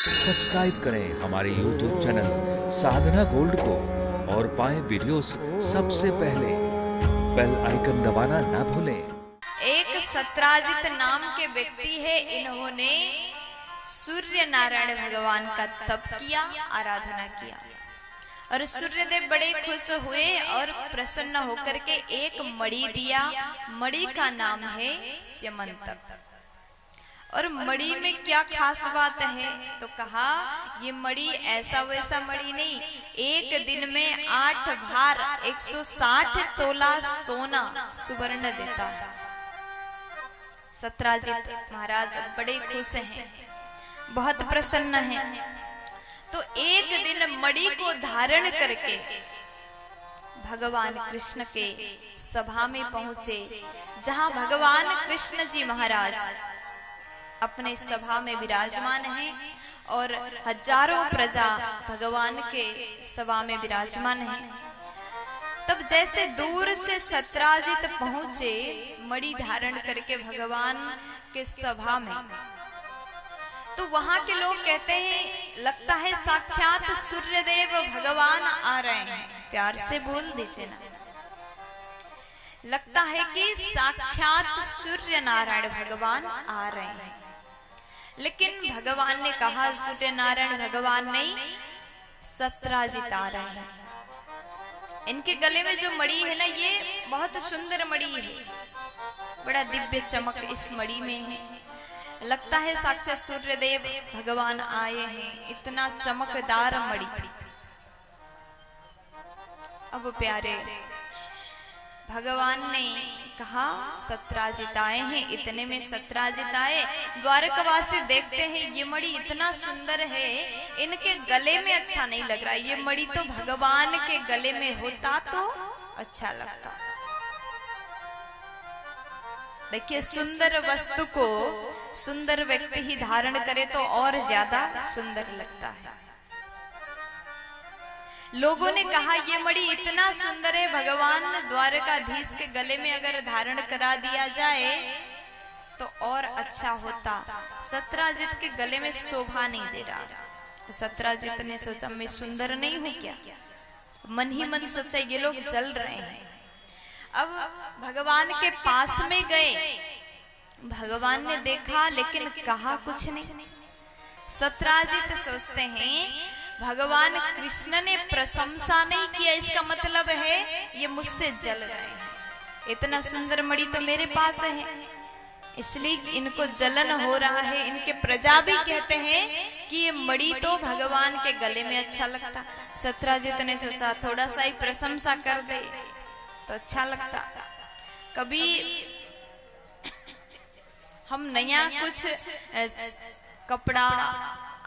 Subscribe करें हमारे YouTube channel साधना gold को और पाएं वीडियोस सबसे पहले। बेल आइकन दबाना ना भूलें। एक सत्राजित नाम के व्यक्ति है, इन्होंने सूर्य नारायण भगवान का तप किया, आराधना किया और सूर्यदेव बड़े खुश हुए और प्रसन्न होकर के एक मणि दिया। मणि का नाम है स्यमंतक। और मणि में क्या खास बात है तो कहा ये मणि ऐसा वैसा मणि नहीं, एक दिन में 8 भार 160 तोला सोना सुवर्ण देता है। सत्राजित महाराज बड़े खुश हैं, बहुत प्रसन्न हैं। तो एक दिन मणि को धारण करके भगवान कृष्ण के सभा में पहुंचे, जहां भगवान कृष्ण जी महाराज अपने सभा में विराजमान हैं और हजारों प्रजा भगवान के सभा में विराजमान हैं। तब जैसे दूर से सत्राजित पहुंचे मणि धारण करके भगवान के सभा में, तो वहां के लोग कहते हैं लगता है साक्षात सूर्यदेव भगवान आ रहे हैं। प्यार से बोल दीजिए ना, लगता है कि साक्षात सूर्य नारायण भगवान आ रहे हैं। लेकिन भगवान ने कहा सूर्य नारायण भगवान नहीं, सत्राजित आ रहे हैं। इनके गले में जो मणि है ना, ये बहुत सुंदर मणि है, बड़ा दिव्य चमक इस मणि में है। लगता है साक्षात सूर्यदेव भगवान आए हैं, इतना चमकदार मणि। अब प्यारे भगवान ने कहा सत्राजित आए हैं। इतने में सत्राजित आए, द्वारकावासी देखते हैं ये मणि इतना सुंदर है, इनके गले में अच्छा नहीं लग रहा। ये मणि तो भगवान के गले में होता तो अच्छा लगता। देखिए, सुंदर वस्तु को सुंदर व्यक्ति ही धारण करे तो और ज्यादा सुंदर लगता है। लोगों ने कहा ये मणि इतना सुंदर है, भगवान द्वारकाधीश के गले में अगर धारण करा दिया जाए तो और अच्छा होता। सत्राजित के गले में शोभा नहीं दे रहा। सत्राजित ने सोचा मैं सुंदर नहीं हूं क्या? मन ही मन सोचा ये लोग जल रहे हैं। अब भगवान के पास में गए, भगवान ने देखा लेकिन कहा कुछ नहीं। सत्राजित सोचते हैं भगवान कृष्ण ने प्रशंसा नहीं किया, इसका मतलब है ये मुझसे जल रहे हैं। इतना सुंदर मणि तो मेरे पास है, इसलिए इनको जलन हो रहा है। इनके प्रजा भी कहते हैं कि ये मणि तो भगवान के गले में अच्छा लगता। सत्राजित ने सोचा थोड़ा सा ही प्रशंसा कर दे तो अच्छा लगता। कभी हम नया कुछ कपड़ा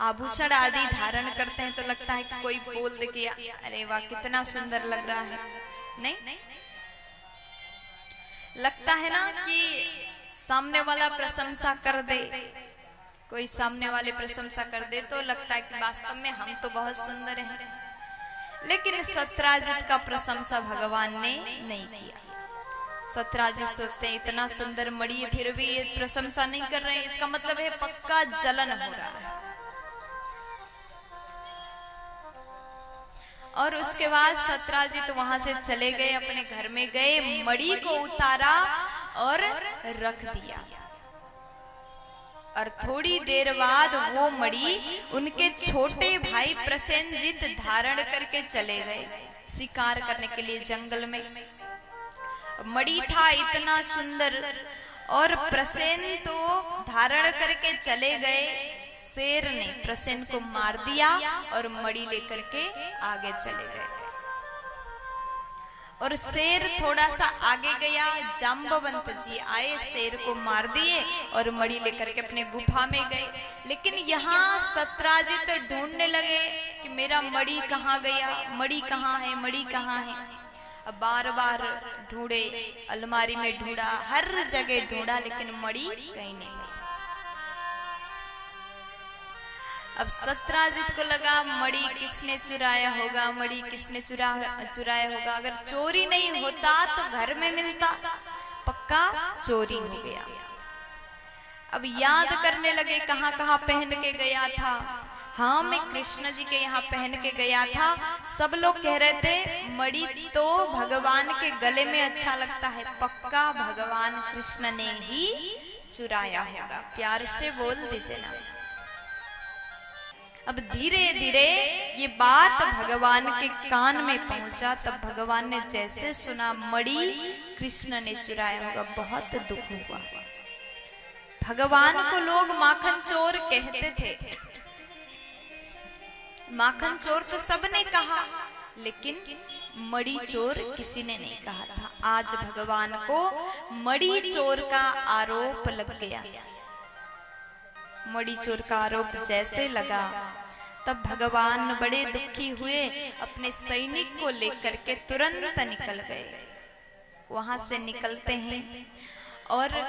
आभूषण आदि धारण करते हैं तो लगता है कि कोई बोल दे कि अरे वाह कितना सुंदर लग रहा है, नहीं लगता है ना कि सामने वाला प्रशंसा कर दे। कोई सामने वाले प्रशंसा कर दे तो लगता है कि वास्तव में हम तो बहुत सुंदर हैं। लेकिन सत्राजित का प्रशंसा भगवान ने नहीं किया। सत्राजित सोचते हैं इतना सुंदर मणि फिर भी ये प्रशंसा नहीं कर रहे हैं, इसका मतलब है पक्का जलन हो रहा है। और उसके बाद सत्राजित वहां से चले गए, अपने घर में गए, मणि को उतारा और रख दिया। और थोड़ी देर बाद वो मणि उनके छोटे भाई प्रसेनजित धारण करके चले गए शिकार करने के लिए जंगल में। मणि था इतना सुंदर और प्रसेन तो धारण करके चले गए। शेर ने प्रसेन को मार दिया और मणि लेकर के आगे चले गए। और शेर थोड़ा सा आगे गया, जाम्बवंत जी आए, शेर को मार दिए और मणि लेकर के अपने गुफा में गए। लेकिन यहाँ सत्राजित ढूंढने लगे कि मेरा मणि कहाँ गया, मणि कहाँ है, मणि कहाँ है। अब बार बार ढूंढे, अलमारी में ढूंढा, हर जगह ढूंढा, लेकिन मणि कहीं नहीं। अब सत्राजित को लगा मणि किसने चुराया होगा, मणि किसने चुराया होगा। अगर चोरी नहीं होता तो घर में मिलता, पक्का चोरी हो गया। अब याद करने लगे कहाँ कहाँ पहन के गया था। हाँ मैं कृष्ण जी के यहाँ पहन के गया था। सब लोग कह रहे थे मणि तो भगवान के गले में अच्छा लगता है, पक्का भगवान कृष्ण ने ही चुराया होगा। प्यार से बोल दीजिए ना। अब धीरे धीरे ये बात भगवान के कान में पहुंचा, तब भगवान ने जैसे सुना मणि कृष्ण ने चुराया होगा, बहुत दुख हुआ। भगवान को लोग माखन चोर कहते थे। माखन चोर तो सबने कहा, लेकिन मणि चोर किसी ने नहीं कहा था। आज भगवान को मणि चोर का आरोप लग गया। मणि चोर का आरोप जैसे लगा, तब भगवान बड़े दुखी हुए, अपने सैनिक को लेकर के तुरंत निकल गए। वहां से निकलते हैं और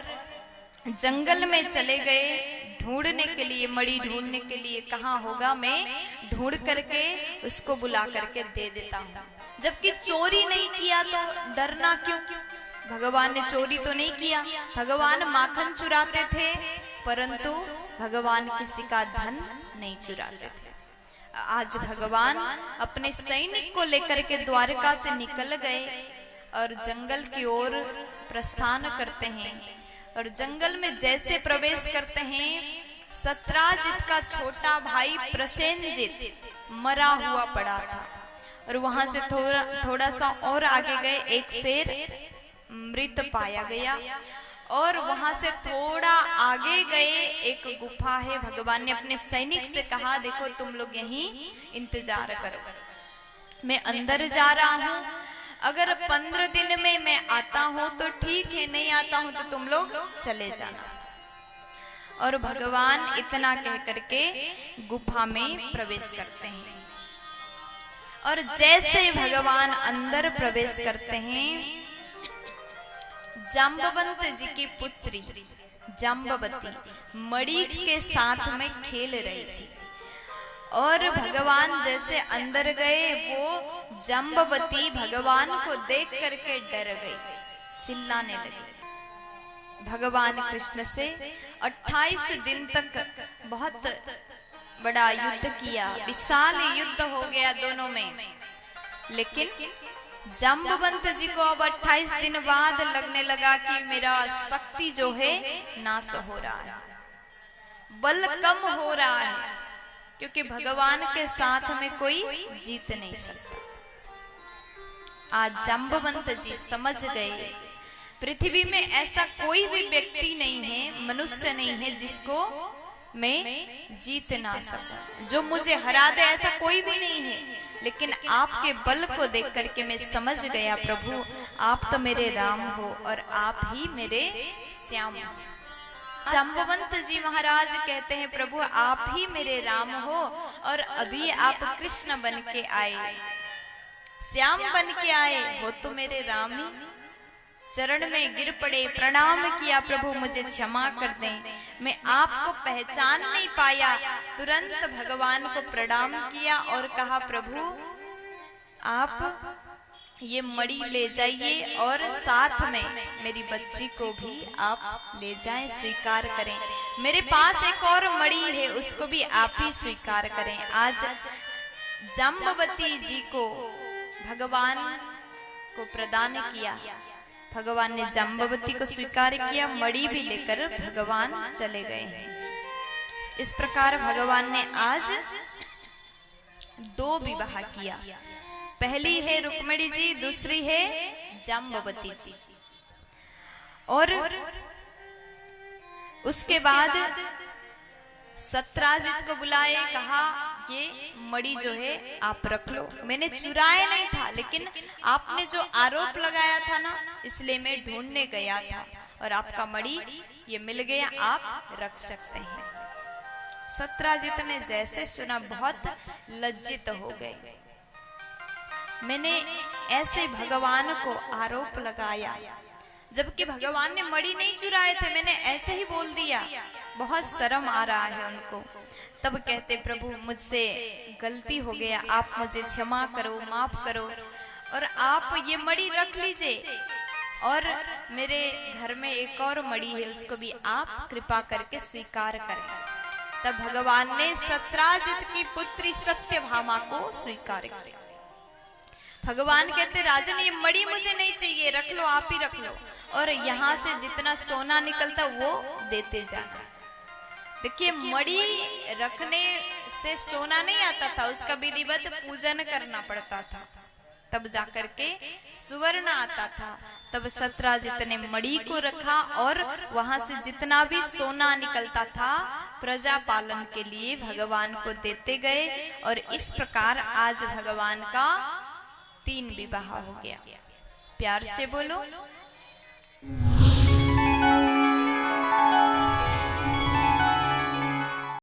जंगल में चले गए ढूंढने के लिए, मणि ढूंढने के लिए। कहाँ होगा, मैं ढूंढ करके उसको बुला करके दे देता हूँ। जबकि चोरी नहीं किया तो डरना क्यों? भगवान ने चोरी तो नहीं किया, भगवान माखन चुराते थे, परंतु भगवान किसी का धन नहीं चुराते थे। आज भगवान अपने सैनिक को लेकर के द्वारका से निकल गए और जंगल की ओर प्रस्थान करते हैं। और जंगल में जैसे प्रवेश करते हैं, सत्राजित का छोटा भाई प्रसेनजित मरा हुआ पड़ा था। और वहां से थोड़ा सा और आगे गए, एक शेर मृत पाया गया। और वहां से थोड़ा आगे गए, एक गुफा है। भगवान ने अपने सैनिक से कहा, देखो तुम लोग यहीं इंतजार करो, मैं अंदर जा रहा हूँ। अगर 15 दिन में मैं आता हूं तो ठीक है, नहीं आता हूं तो तुम लोग चले जाना। और भगवान इतना कह करके गुफा में प्रवेश करते हैं। और जैसे भगवान अंदर प्रवेश करते हैं, जाम्बवंत जी की पुत्री जाम्बवती मणि के साथ में खेल रही थी। और भगवान जैसे अंदर गए, वो जाम्बवती भगवान को देख करके डर गई, चिल्लाने लगी। भगवान कृष्ण से 28 दिन तक बहुत बड़ा युद्ध किया, विशाल युद्ध हो गया दोनों में। लेकिन जाम्बवंत जी को अब 28 दिन बाद लगने लगा कि मेरा शक्ति जो है नाश हो रहा है, बल कम हो रहा है, क्योंकि भगवान के साथ में कोई जीत नहीं सकता। आज जाम्बवंत जी समझ गए, पृथ्वी में ऐसा कोई भी व्यक्ति नहीं है, मनुष्य नहीं है जिसको मैं जीत ना सकूं, जो मुझे हरा दे, ऐसा कोई भी नहीं है। लेकिन आपके बल को देख करके मैं समझ गया, प्रभु आप तो मेरे राम हो और आप ही मेरे श्याम हो। जाम्बवंत जी महाराज कहते हैं, प्रभु आप ही मेरे राम हो और अभी आप कृष्ण बन के आए, श्याम बन के आए हो तो मेरे राम ही। चरण में गिर पड़े, प्रणाम किया, प्रभु मुझे क्षमा कर दें, मैं आपको पहचान नहीं पाया। तुरंत भगवान को प्रणाम किया और कहा, प्रभु आप ये मणि ले जाइए और साथ में मेरी बच्ची को भी आप ले जाएं, स्वीकार करें। मेरे पास एक और मणि है, उसको भी आप ही स्वीकार करें। आज जाम्बवती जी को भगवान को प्रदान किया, भगवान ने जाम्बवती को स्वीकार किया, मणि भी लेकर भगवान चले गए। इस प्रकार भगवान ने आज 2 विवाह किया। पहली है रुक्मिणी जी, दूसरी है जाम्बवती जी। और उसके बाद सत्राजित को बुलाए, कहा ये मणि जो है आप रख लो, मैंने चुराया नहीं था, लेकिन आपने जो आरोप लगाया था ना, इसलिए मैं ढूंढने गया था और आपका मणि ये मिल गया, आप रख सकते हैं। सत्राजित ने जैसे सुना बहुत लज्जित हो गए, मैंने ऐसे भगवान को आरोप लगाया, जबकि भगवान ने मणि नहीं चुराए थे, मैंने ऐसे ही बोल दिया, बहुत शर्म आ रहा है उनको। तब कहते, प्रभु मुझसे गलती हो गया, आप मुझे क्षमा करो, माफ करो, और आप ये मणि रख लीजिए, और मेरे घर में एक और मणि है, उसको भी आप कृपा करके स्वीकार करें। तब भगवान ने सत्राजित की पुत्री सत्यभामा को स्वीकार किया। भगवान कहते राजन ये मणि मुझे नहीं चाहिए, रख लो, आप ही रख लो, और यहाँ से जितना सोना निकलता वो देते जाना। देखिए मणि रखने से सोना नहीं आता था, उसका विधिवत पूजन करना पड़ता था, तब जाकर के सुवर्ण आता था। तब सत्राजित ने मणि को रखा और वहां से जितना भी सोना निकलता था प्रजा पालन के लिए भगवान को देते गए। और इस प्रकार आज भगवान का 3 विवाह हो गया। प्यार से बोलो